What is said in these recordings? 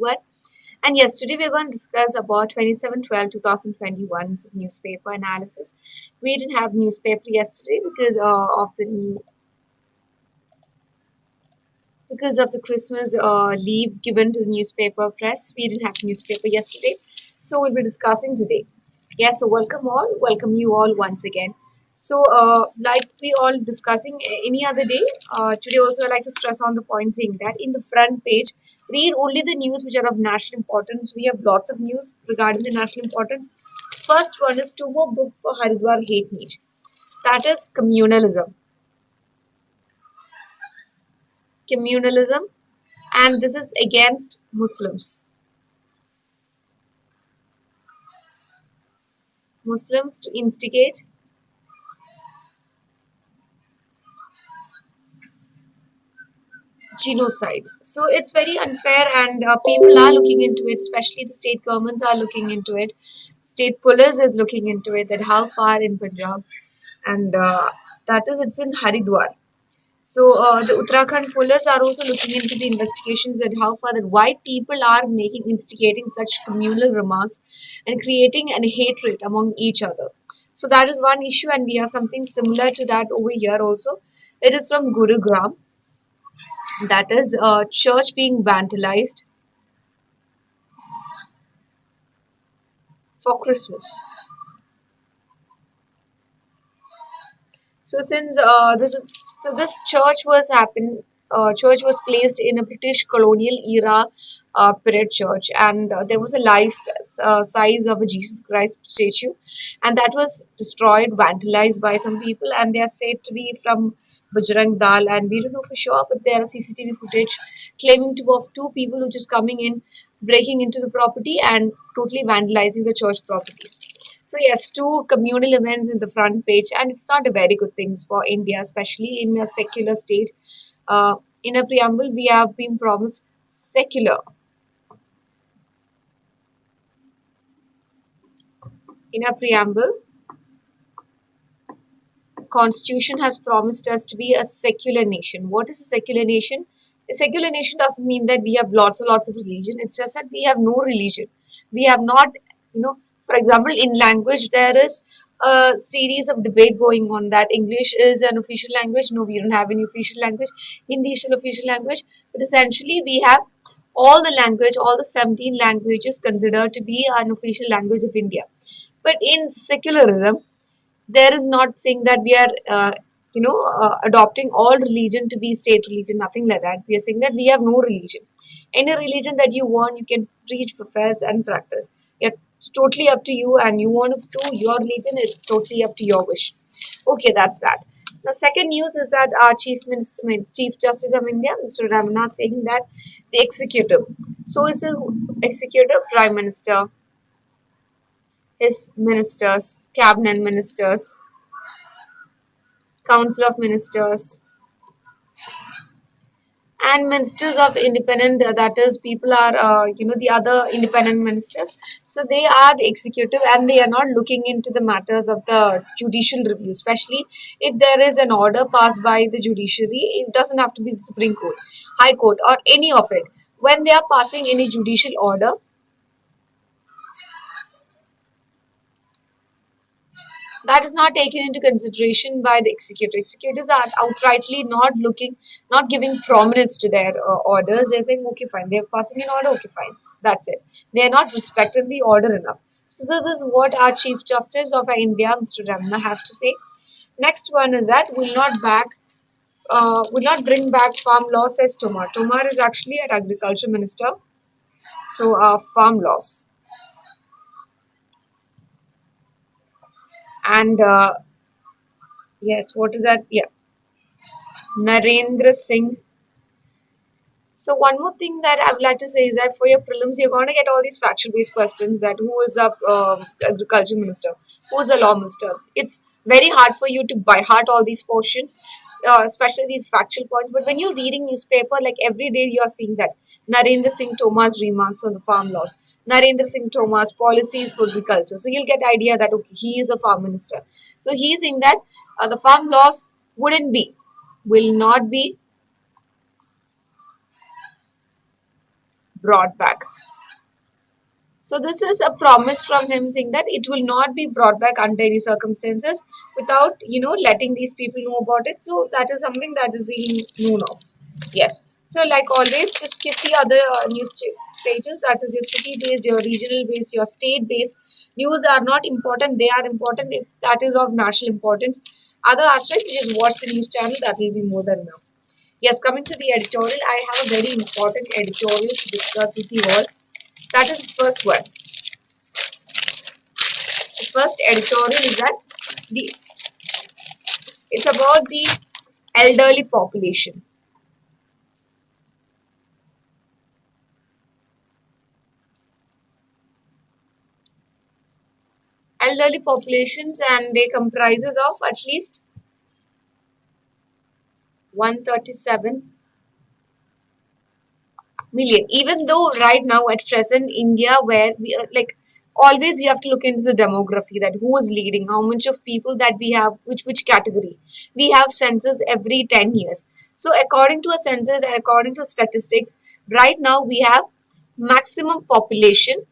What? And yes, today we're going to discuss about 27/12/2021 newspaper analysis. We didn't have newspaper yesterday because of the Christmas leave given to the newspaper press. We didn't have newspaper yesterday, so we'll be discussing today. Yes, so welcome you all once again. So, like we all discussing any other day, today also I like to stress on the point saying that in the front page, read only the news which are of national importance. We have lots of news regarding the national importance. First one is two more books for Haridwar hate meet. That is communalism. Communalism, and this is against Muslims. Muslims to instigate genocides. So it's very unfair, and people are looking into it, especially the state governments are looking into it. State police is looking into it, that how far in Punjab, and that is it's in Haridwar. So the Uttarakhand police are also looking into the investigations that how far that why people are instigating such communal remarks and creating an hatred among each other. So that is one issue, and we have something similar to that over here also. It is from Gurugram. That is a church being vandalized for Christmas. So since this church was placed in a British colonial era period church, and there was a size of a Jesus Christ statue, and that was destroyed, vandalized by some people, and they are said to be from Bajrang Dal, and we don't know for sure, but there are CCTV footage claiming to of two people who just coming in, breaking into the property and totally vandalizing the church properties. So yes, two communal events in the front page, and it's not a very good thing for India, especially in a secular state. In a preamble, we have been promised secular. In a preamble, Constitution has promised us to be a secular nation. What is a secular nation? A secular nation doesn't mean that we have lots and lots of religion. It's just that we have no religion. We have not, for example, in language, there is a series of debate going on that English is an official language. No, we don't have any official language. Hindi is an official language. But essentially, we have all the 17 languages considered to be an official language of India. But in secularism, there is not saying that we are adopting all religion to be state religion, nothing like that. We are saying that we have no religion. Any religion that you want, you can preach, profess and practice. It's totally up to you, and you want to do your religion, it's totally up to your wish. Okay, that's that. The second news is that our Chief Justice of India, Mr. Ramana, saying that the executive, so is the executive prime minister, his ministers, cabinet ministers, council of ministers, and ministers of independent, that is people are the other independent ministers. So they are the executive, and they are not looking into the matters of the judicial review, especially if there is an order passed by the judiciary. It doesn't have to be the Supreme Court, High Court, or any of it. When they are passing any judicial order, that is not taken into consideration by the executive. Executives are outrightly not giving prominence to their orders. They're saying, okay, fine. They're passing an order, okay, fine. That's it. They are not respecting the order enough. So this is what our Chief Justice of India, Mr. Ramana, has to say. Next one is that will not bring back farm law, says Tomar. Tomar is actually an agriculture minister. So farm laws. And yes, what is that? Yeah. Narendra Singh. So one more thing that I would like to say is that for your prelims, you're going to get all these factual-based questions that who is a agriculture minister, who is a law minister. It's very hard for you to by heart all these portions, especially these factual points. But when you're reading newspaper, like every day you're seeing that Narendra Singh Tomar's remarks on the farm laws, Narendra Singh Tomar's policies for agriculture. So you'll get idea that okay, he is a farm minister. So he's saying that the farm laws will not be brought back. So this is a promise from him saying that it will not be brought back under any circumstances without, letting these people know about it. So that is something that is being known of. Yes. So like always, just skip the other pages. That is your city base, your regional base, your state base. News are not important. They are important if that is of national importance. Other aspects, just watch the news channel. That will be more than enough. Yes, coming to the editorial, I have a very important editorial to discuss with you all. That is the first one. The first editorial is that the it's about the elderly population. Elderly populations, and they comprises of at least 137 million. Even though right now at present India, where we like always you have to look into the demography, that who is leading, how much of people that we have, which category. We have census every 10 years. So according to a census and according to statistics, right now we have maximum population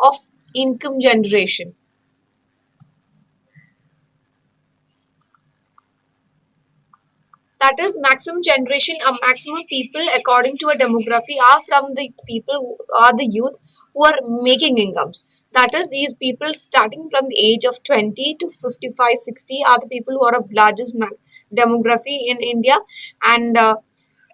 of income generation. That is maximum generation, a maximum people according to a demography are from the people who are the youth who are making incomes. That is these people starting from the age of 20 to 55, 60 are the people who are of largest demography in India. And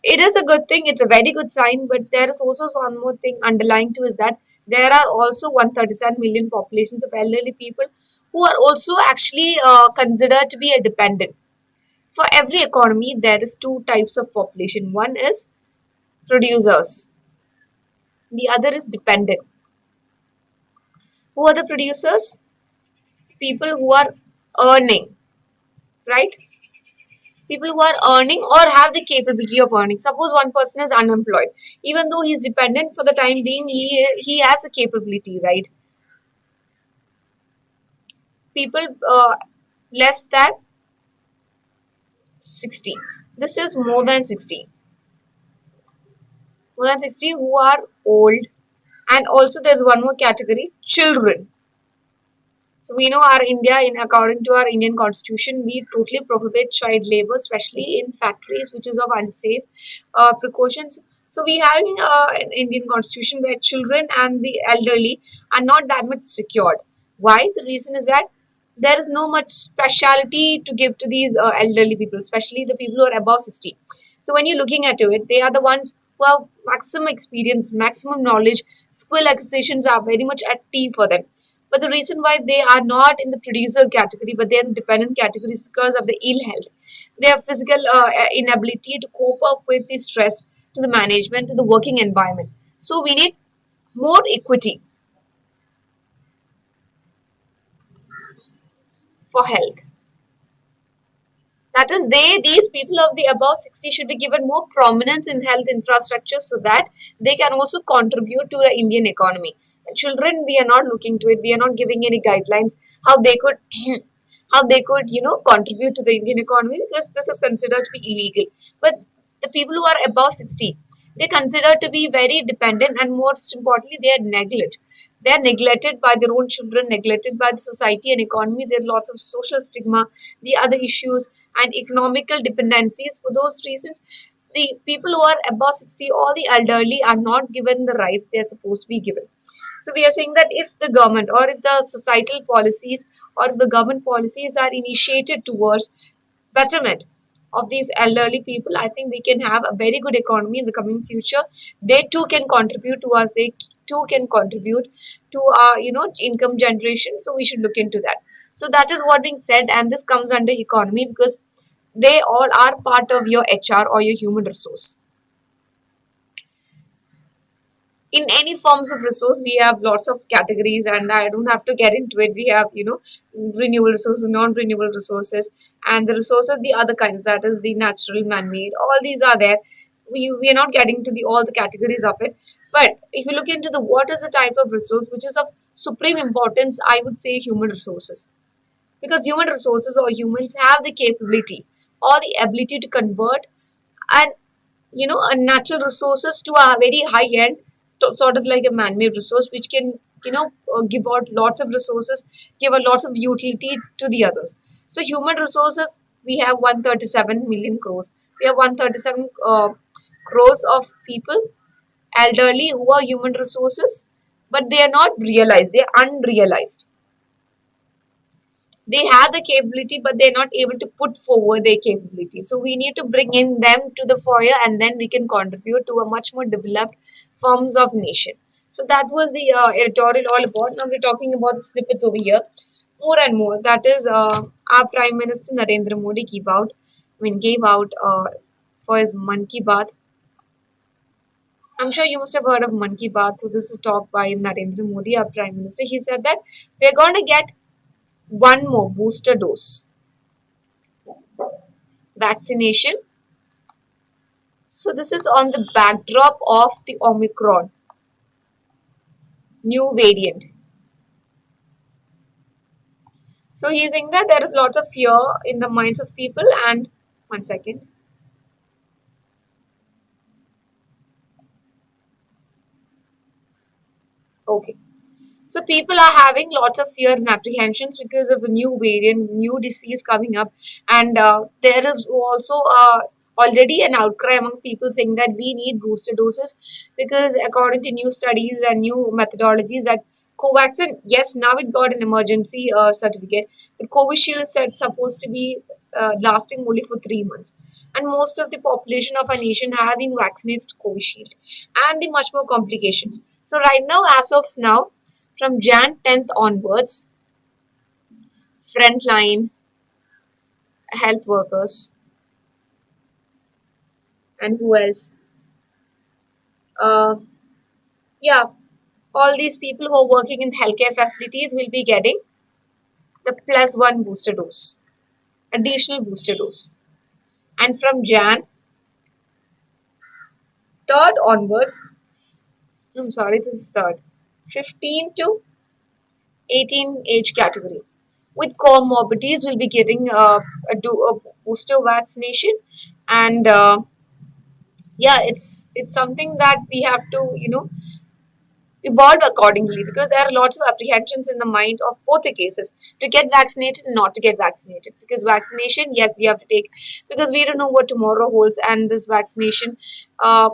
it is a good thing, it's a very good sign, but there is also one more thing underlying to is that there are also 137 million populations of elderly people who are also actually considered to be a dependent. For every economy, there is two types of population. One is producers, the other is dependent. Who are the producers? People who are earning, right? People who are earning or have the capability of earning. Suppose one person is unemployed, even though he is dependent for the time being, he has the capability, right? People less than 60. This is more than 60. More than 60 who are old, and also there's one more category, children. So we know our India, in according to our Indian Constitution, we totally prohibit child labor, especially in factories, which is of unsafe precautions. So we having an Indian Constitution where children and the elderly are not that much secured. Why? The reason is that there is no much speciality to give to these elderly people, especially the people who are above 60. So when you're looking at it, they are the ones who have maximum experience, maximum knowledge, skill acquisitions are very much at T for them. But the reason why they are not in the producer category, but they are in the dependent category is because of the ill health. Their physical inability to cope up with the stress, to the management, to the working environment. So we need more equity for health. That is, these people of the above 60 should be given more prominence in health infrastructure so that they can also contribute to the Indian economy. And children, we are not looking to it. We are not giving any guidelines how they could contribute to the Indian economy, because this is considered to be illegal. But the people who are above 60, they considered to be very dependent, and most importantly, they are neglected. They are neglected by their own children, neglected by the society and economy. There are lots of social stigma, the other issues, and economical dependencies. For those reasons, the people who are above 60 or the elderly are not given the rights they are supposed to be given. So we are saying that if the government or if the societal policies or the government policies are initiated towards betterment of these elderly people, I think we can have a very good economy in the coming future. They too can contribute to us. They too can contribute to our, income generation. So we should look into that. So that is what being said, and this comes under economy because they all are part of your HR or your human resource. In any forms of resource, we have lots of categories, and I don't have to get into it. We have, renewable resources, non-renewable resources, and the resources, the other kinds, that is the natural, man-made, all these are there. We are not getting to the all the categories of it. But if you look into the what is the type of resource which is of supreme importance, I would say human resources, because human resources or humans have the capability or the ability to convert and natural resources to a very high end, sort of like a man-made resource which can give out lots of resources, give a lots of utility to the others. So human resources, we have 137 million crores. We have 137 crores of people, elderly, who are human resources, but they are not realized, they are unrealized. They have the capability, but they're not able to put forward their capability. So we need to bring in them to the fore, and then we can contribute to a much more developed forms of nation. So that was the editorial all about. Now we're talking about the snippets over here more and more. That is, our Prime Minister Narendra Modi gave out for his Man Ki Baat. I'm sure you must have heard of Man Ki Baat. So this is talk by Narendra Modi, our Prime Minister. He said that we're going to get one more booster dose vaccination. So this is on the backdrop of the Omicron new variant. So he's saying that there is lots of fear in the minds of people. And one second. Okay. So people are having lots of fear and apprehensions because of the new variant, new disease coming up, and there is also already an outcry among people saying that we need booster doses because according to new studies and new methodologies that Covaxin, yes, now it got an emergency certificate, but Covishield is said supposed to be lasting only for 3 months. And most of the population of our nation have been vaccinated with Covishield and the much more complications. So right now, as of now, from Jan 10th onwards, frontline health workers and who else? Uh, yeah, all these people who are working in healthcare facilities will be getting the plus one booster dose, additional booster dose. And from Jan 3rd onwards, I'm sorry, this is third, 15 to 18 age category with comorbidities will be getting a booster vaccination. And yeah, it's something that we have to evolve accordingly because there are lots of apprehensions in the mind of both the cases, to get vaccinated and not to get vaccinated. Because vaccination, yes, we have to take because we don't know what tomorrow holds, and this vaccination uh,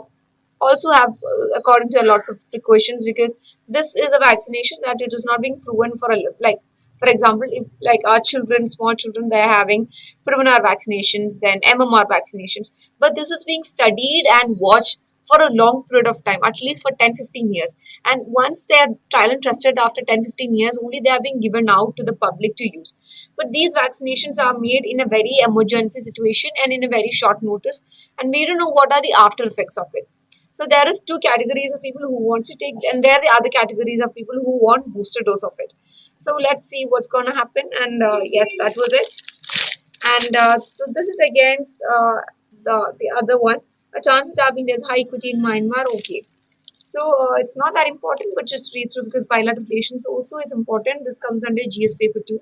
also have according to lots of precautions, because this is a vaccination that it is not being proven for a like, for example, if like our children, small children, they are having Prevnar vaccinations, then MMR vaccinations, but this is being studied and watched for a long period of time, at least for 10-15 years. And once they are trial and trusted after 10-15 years, only they are being given out to the public to use. But these vaccinations are made in a very emergency situation and in a very short notice, and we don't know what are the after effects of it. So there is two categories of people who want to take, and there are the other categories of people who want booster dose of it. So let's see what's going to happen. And yes, that was it. And so this is against the other one. A chance to tapping there's high equity in Myanmar. Okay. So it's not that important, but just read through because bilateral relations also is important. This comes under GS paper 2.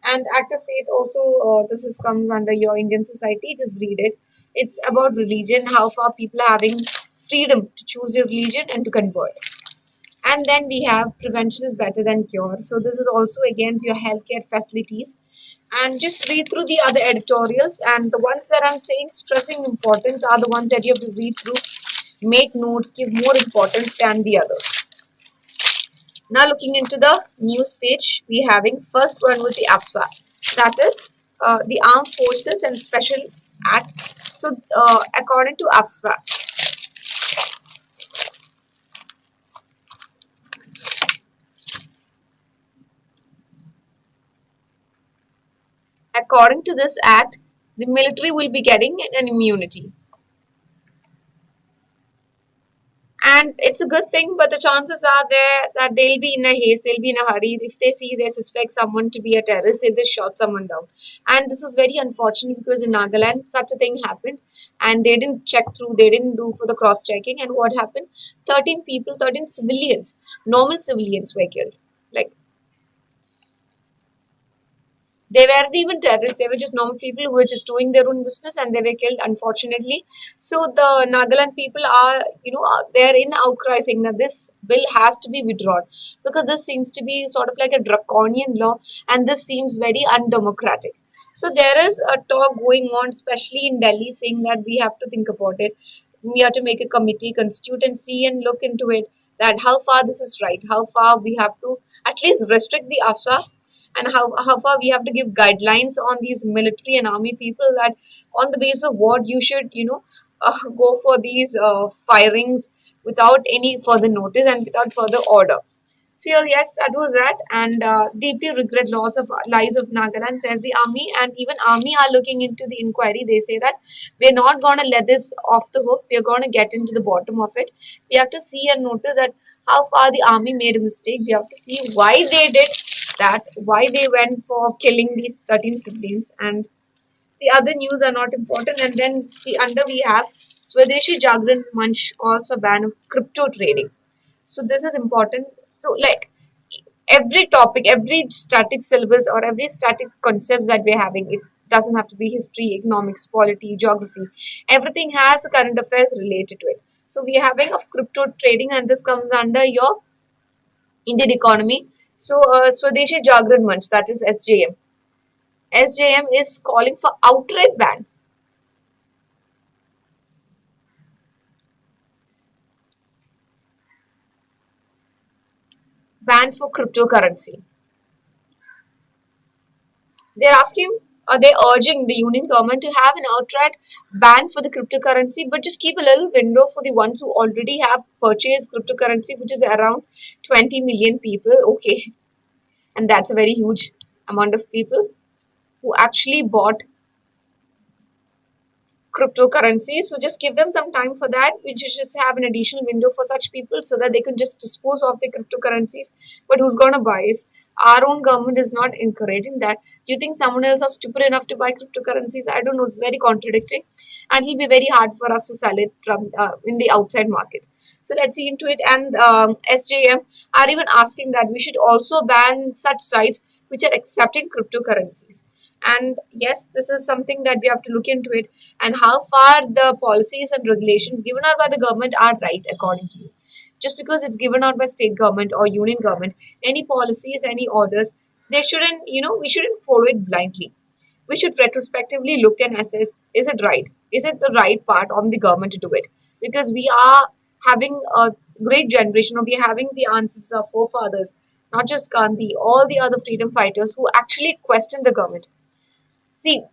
And act of faith also, this is comes under your Indian society. Just read it. It's about religion, how far people are having freedom to choose their religion and to convert. And then we have prevention is better than cure. So this is also against your healthcare facilities. And just read through the other editorials. And the ones that I'm saying stressing importance are the ones that you have to read through, make notes, give more importance than the others. Now looking into the news page, we having first one with the AFSWA, that is the Armed Forces and Special Act. So according to AFSWA, according to this act, the military will be getting an immunity. And it's a good thing, but the chances are there that they'll be in a haste, they'll be in a hurry. If they see they suspect someone to be a terrorist, they'll just shot someone down. And this was very unfortunate because in Nagaland, such a thing happened and they didn't check through, they didn't do for the cross checking. And what happened? 13 people, 13 civilians, normal civilians were killed. Like They weren't even terrorists. They were just normal people who were just doing their own business, and they were killed, unfortunately. So the Nagaland people are, they're in outcry saying that this bill has to be withdrawn, because this seems to be sort of like a draconian law, and this seems very undemocratic. So there is a talk going on, especially in Delhi, saying that we have to think about it. We have to make a committee, constitute and see and look into it, that how far this is right, how far we have to at least restrict the ASA, and how far we have to give guidelines on these military and army people, that on the basis of what you should, go for these firings without any further notice and without further order. So yeah, yes, that was that, and deeply regret loss of lives of Nagaland, says the army, and even army are looking into the inquiry. They say that we're not going to let this off the hook. We're going to get into the bottom of it. We have to see and notice that how far the army made a mistake. We have to see why they did that, why they went for killing these 13 civilians, and the other news are not important. And then the under we have Swadeshi Jagran Manch calls for ban of crypto trading. So this is important. So like every topic, every static syllabus or every static concepts that we're having, it doesn't have to be history, economics, polity, geography. Everything has a current affairs related to it. So we are having of crypto trading, and this comes under your Indian economy. So Swadeshi Jagran Manch, that is SJM. SJM is calling for outright ban for cryptocurrency. They're asking, or they're urging the union government to have an outright ban for the cryptocurrency, but just keep a little window for the ones who already have purchased cryptocurrency, which is around 20 million people. Okay, and that's a very huge amount of people who actually bought cryptocurrency. So just give them some time for that. We should just have an additional window for such people so that they can just dispose of the cryptocurrencies. But who's gonna buy if our own government is not encouraging that? Do you think someone else is stupid enough to buy cryptocurrencies? I don't know. It's very contradicting, and it'll be very hard for us to sell it from in the outside market. So let's see into it. And SJM are even asking that we should also ban such sites which are accepting cryptocurrencies. And yes, this is something that we have to look into it, and how far the policies and regulations given out by the government are right according to you. Just because it's given out by state government or union government, any policies, any orders, they shouldn't, we shouldn't follow it blindly. We should retrospectively look and assess, is it right? Is it the right part on the government to do it? Because we are having a great generation, or we are having the ancestors, our forefathers, not just Gandhi, all the other freedom fighters who actually question the government. See,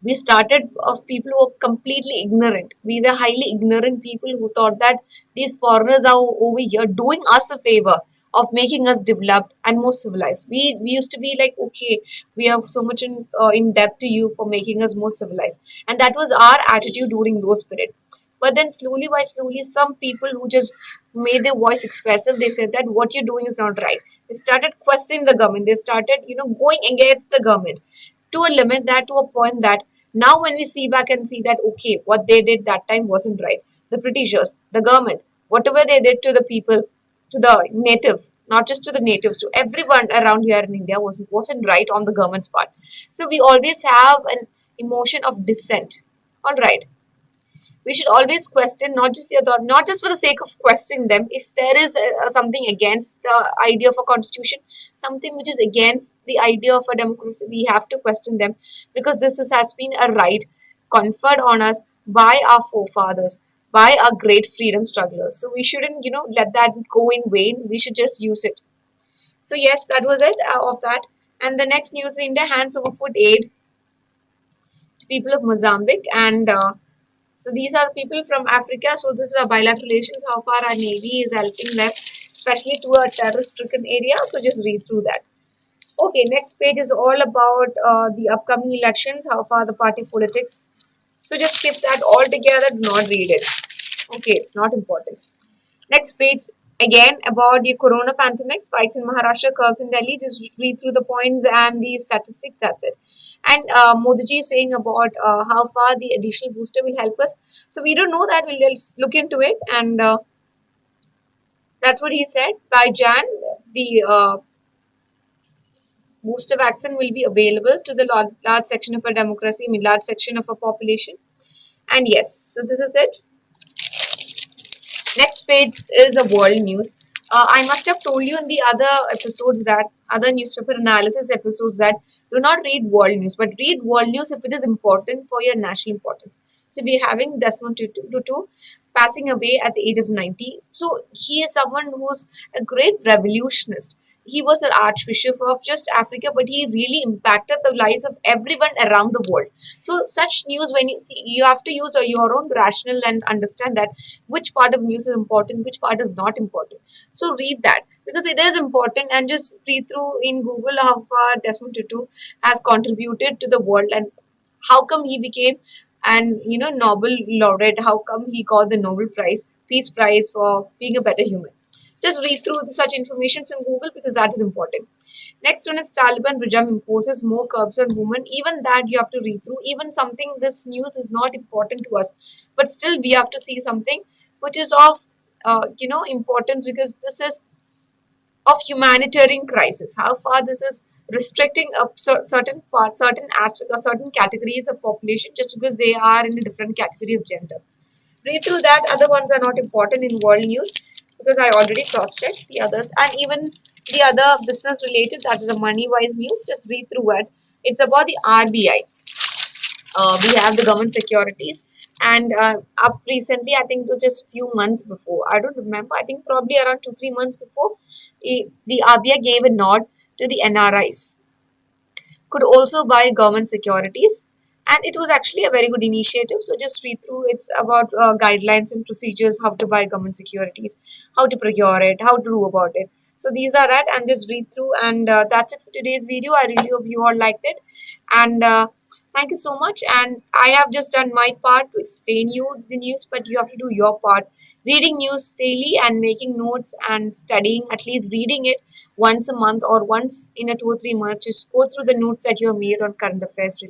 we started of people who were completely ignorant. We were highly ignorant people who thought that these foreigners are over here doing us a favor of making us developed and more civilized. We used to be like, okay, we are so much in debt to you for making us more civilized, and that was our attitude during those periods. But then slowly by slowly, some people who just made their voice expressive, they said that what you're doing is not right. They started questioning the government. They started, going against the government to a limit, that to a point that now when we see back and see that, okay, what they did that time wasn't right. The Britishers, the government, whatever they did to the people, to the natives, not just to the natives, to everyone around here in India, wasn't right on the government's part. So we always have an emotion of dissent. All right, we should always question, not just the authority, not just for the sake of questioning them. If there is something against the idea of a constitution, something which is against the idea of a democracy, we have to question them, because has been a right conferred on us by our forefathers, by our great freedom strugglers. So we shouldn't, let that go in vain. We should just use it. So yes, that was it of that. And the next news: India hands over food aid to people of Mozambique, and so these are the people from Africa. So this is a bilateral relations, how far our Navy is helping them, especially to a terrorist-stricken area. So just read through that. Okay, next page is all about the upcoming elections, how far the party politics. So just skip that altogether, do not read it. Okay, it's not important. Next page, again about the corona pandemic, spikes in Maharashtra, curves in Delhi. Just read through the points and the statistics. That's it. And Modi ji is saying about how far the additional booster will help us. So we don't know that. We'll just look into it, and that's what he said. By Jan, the booster vaccine will be available to the large section of our democracy, I mean large section of our population. And yes, so this is it. Next page is the world news. I must have told you in the other episodes, that other newspaper analysis episodes, that do not read world news, but read world news if it is important for your national importance. So we're having Desmond Tutu passing away at the age of 90. So he is someone who's a great revolutionist. He was an archbishop of just Africa, but he really impacted the lives of everyone around the world. So such news, when you see, you have to use your own rational and understand that which part of news is important, which part is not important. So read that, because it is important, and just read through in Google how far Desmond Tutu has contributed to the world, and how come he became an Nobel laureate, how come he got the Nobel Prize, Peace Prize, for being a better human. Just read through such information in Google, because that is important. Next one is Taliban regime imposes more curbs on women. Even that you have to read through. Even something, this news is not important to us, but still we have to see something which is of importance, because this is of humanitarian crisis. How far this is restricting a certain part, certain aspect, or certain categories of population just because they are in a different category of gender. Read through that. Other ones are not important in world news, because I already cross-checked the others, and even the other business related, that is a money-wise news. Just read through it. It's about the RBI. We have the government securities, and up recently, I think it was just few months before. I don't remember. I think probably around 2 3 months before, the RBI gave a nod to the NRIs could also buy government securities, and it was actually a very good initiative. So just read through. It's about guidelines and procedures, how to buy government securities, how to procure it, how to do about it. So these are that, and just read through. And that's it for today's video. I really hope you all liked it, and thank you so much. And I have just done my part to explain you the news, but you have to do your part, reading news daily and making notes and studying, at least reading it once a month or once in a 2 or 3 months. Just go through the notes that you have made on current affairs.